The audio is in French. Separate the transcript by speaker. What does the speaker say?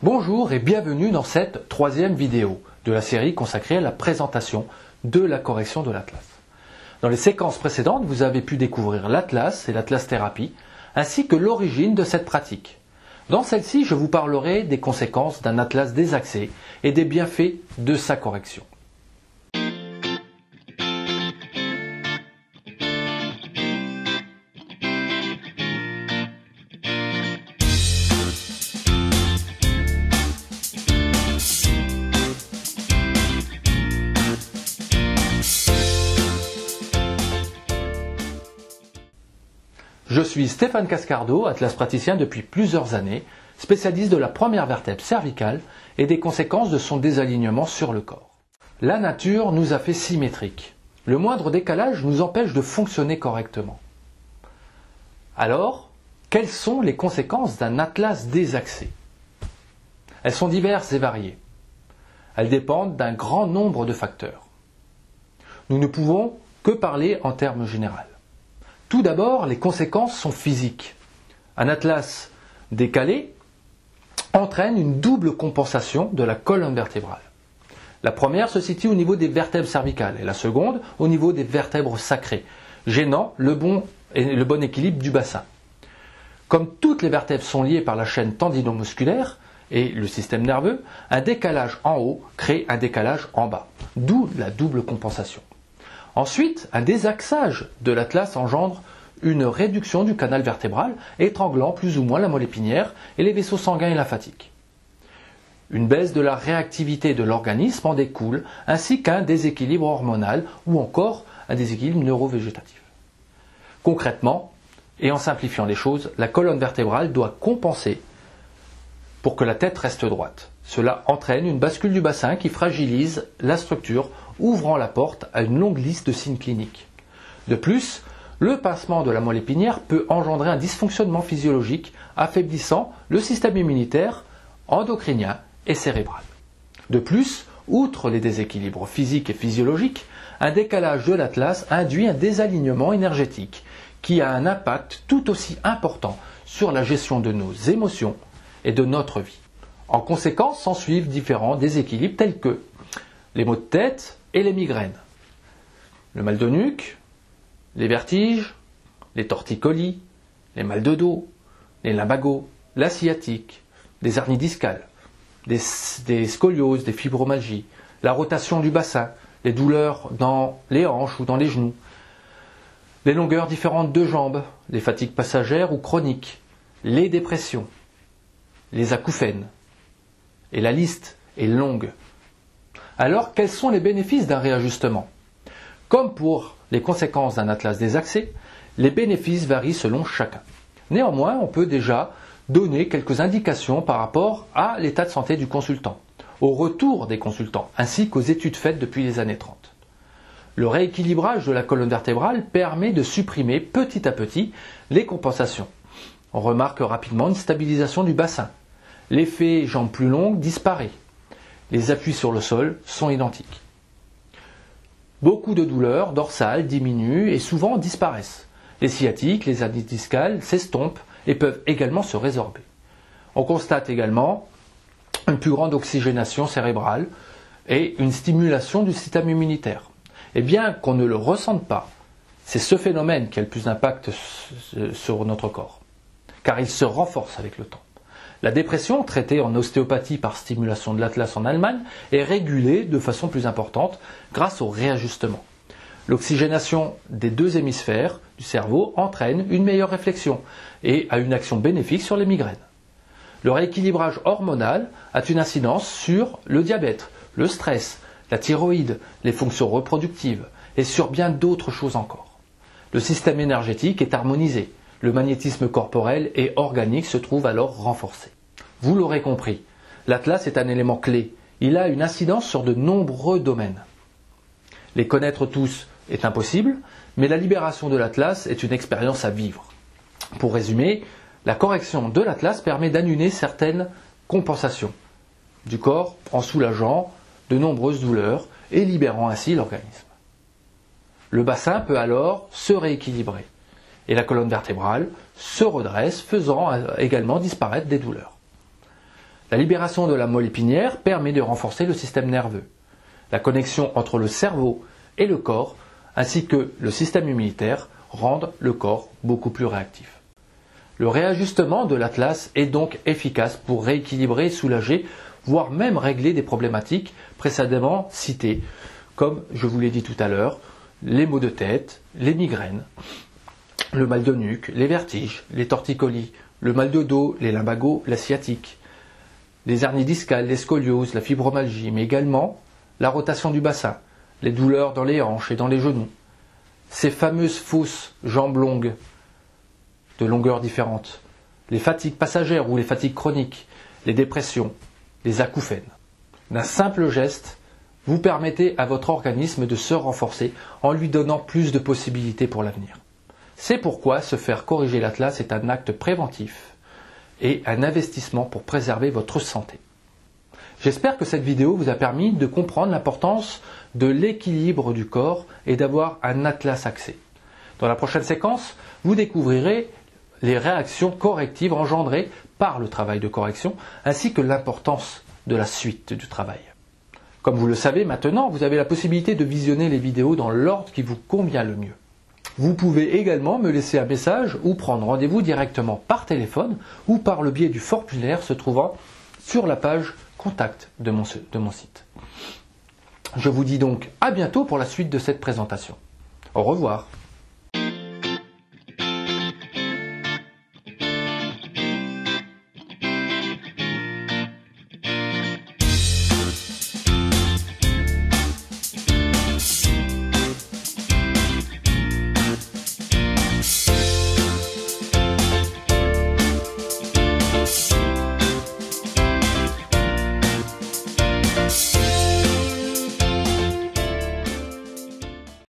Speaker 1: Bonjour et bienvenue dans cette troisième vidéo de la série consacrée à la présentation de la correction de l'atlas. Dans les séquences précédentes, vous avez pu découvrir l'atlas et l'atlas thérapie, ainsi que l'origine de cette pratique. Dans celle-ci, je vous parlerai des conséquences d'un atlas désaxé et des bienfaits de sa correction. Je suis Stéphane Cascardo, atlas praticien depuis plusieurs années, spécialiste de la première vertèbre cervicale et des conséquences de son désalignement sur le corps. La nature nous a fait symétriques. Le moindre décalage nous empêche de fonctionner correctement. Alors, quelles sont les conséquences d'un atlas désaxé? Elles sont diverses et variées. Elles dépendent d'un grand nombre de facteurs. Nous ne pouvons que parler en termes généraux. Tout d'abord, les conséquences sont physiques. Un atlas décalé entraîne une double compensation de la colonne vertébrale. La première se situe au niveau des vertèbres cervicales et la seconde au niveau des vertèbres sacrées, gênant le bon équilibre du bassin. Comme toutes les vertèbres sont liées par la chaîne tendinomusculaire et le système nerveux, un décalage en haut crée un décalage en bas, d'où la double compensation. Ensuite, un désaxage de l'atlas engendre une réduction du canal vertébral, étranglant plus ou moins la moelle épinière et les vaisseaux sanguins et lymphatiques. Une baisse de la réactivité de l'organisme en découle, ainsi qu'un déséquilibre hormonal ou encore un déséquilibre neurovégétatif. Concrètement, et en simplifiant les choses, la colonne vertébrale doit compenser pour que la tête reste droite. Cela entraîne une bascule du bassin qui fragilise la structure, ouvrant la porte à une longue liste de signes cliniques. De plus, le pincement de la moelle épinière peut engendrer un dysfonctionnement physiologique affaiblissant le système immunitaire, endocrinien et cérébral. De plus, outre les déséquilibres physiques et physiologiques, un décalage de l'atlas induit un désalignement énergétique qui a un impact tout aussi important sur la gestion de nos émotions et de notre vie. En conséquence, s'ensuivent différents déséquilibres tels que les maux de tête et les migraines, le mal de nuque, les vertiges, les torticolis, les mal de dos, les lumbagos, la sciatique, des hernies discales, des scolioses, des fibromalgies, la rotation du bassin, les douleurs dans les hanches ou dans les genoux, les longueurs différentes de jambes, les fatigues passagères ou chroniques, les dépressions, les acouphènes. Et la liste est longue. Alors, quels sont les bénéfices d'un réajustement? Comme pour les conséquences d'un atlas désaxé, les bénéfices varient selon chacun. Néanmoins, on peut déjà donner quelques indications par rapport à l'état de santé du consultant, au retour des consultants, ainsi qu'aux études faites depuis les années 30. Le rééquilibrage de la colonne vertébrale permet de supprimer petit à petit les compensations. On remarque rapidement une stabilisation du bassin. L'effet jambes plus longues disparaît. Les appuis sur le sol sont identiques. Beaucoup de douleurs dorsales diminuent et souvent disparaissent. Les sciatiques, les hernies discales s'estompent et peuvent également se résorber. On constate également une plus grande oxygénation cérébrale et une stimulation du système immunitaire. Et bien qu'on ne le ressente pas, c'est ce phénomène qui a le plus d'impact sur notre corps, car il se renforce avec le temps. La dépression, traitée en ostéopathie par stimulation de l'atlas en Allemagne, est régulée de façon plus importante grâce au réajustement. L'oxygénation des deux hémisphères du cerveau entraîne une meilleure réflexion et a une action bénéfique sur les migraines. Le rééquilibrage hormonal a une incidence sur le diabète, le stress, la thyroïde, les fonctions reproductives et sur bien d'autres choses encore. Le système énergétique est harmonisé. Le magnétisme corporel et organique se trouve alors renforcé. Vous l'aurez compris, l'atlas est un élément clé. Il a une incidence sur de nombreux domaines. Les connaître tous est impossible, mais la libération de l'atlas est une expérience à vivre. Pour résumer, la correction de l'atlas permet d'annuler certaines compensations du corps en soulageant de nombreuses douleurs et libérant ainsi l'organisme. Le bassin peut alors se rééquilibrer. Et la colonne vertébrale se redresse, faisant également disparaître des douleurs. La libération de la moelle épinière permet de renforcer le système nerveux. La connexion entre le cerveau et le corps, ainsi que le système immunitaire, rendent le corps beaucoup plus réactif. Le réajustement de l'atlas est donc efficace pour rééquilibrer, soulager, voire même régler des problématiques précédemment citées, comme je vous l'ai dit tout à l'heure, les maux de tête, les migraines, le mal de nuque, les vertiges, les torticolis, le mal de dos, les lumbagos, la sciatique, les hernies discales, les scolioses, la fibromyalgie, mais également la rotation du bassin, les douleurs dans les hanches et dans les genoux, ces fameuses fausses jambes longues de longueurs différentes, les fatigues passagères ou les fatigues chroniques, les dépressions, les acouphènes. D'un simple geste, vous permettez à votre organisme de se renforcer en lui donnant plus de possibilités pour l'avenir. C'est pourquoi se faire corriger l'atlas est un acte préventif et un investissement pour préserver votre santé. J'espère que cette vidéo vous a permis de comprendre l'importance de l'équilibre du corps et d'avoir un atlas axé. Dans la prochaine séquence, vous découvrirez les réactions correctives engendrées par le travail de correction, ainsi que l'importance de la suite du travail. Comme vous le savez maintenant, vous avez la possibilité de visionner les vidéos dans l'ordre qui vous convient le mieux. Vous pouvez également me laisser un message ou prendre rendez-vous directement par téléphone ou par le biais du formulaire se trouvant sur la page Contact de mon site. Je vous dis donc à bientôt pour la suite de cette présentation. Au revoir.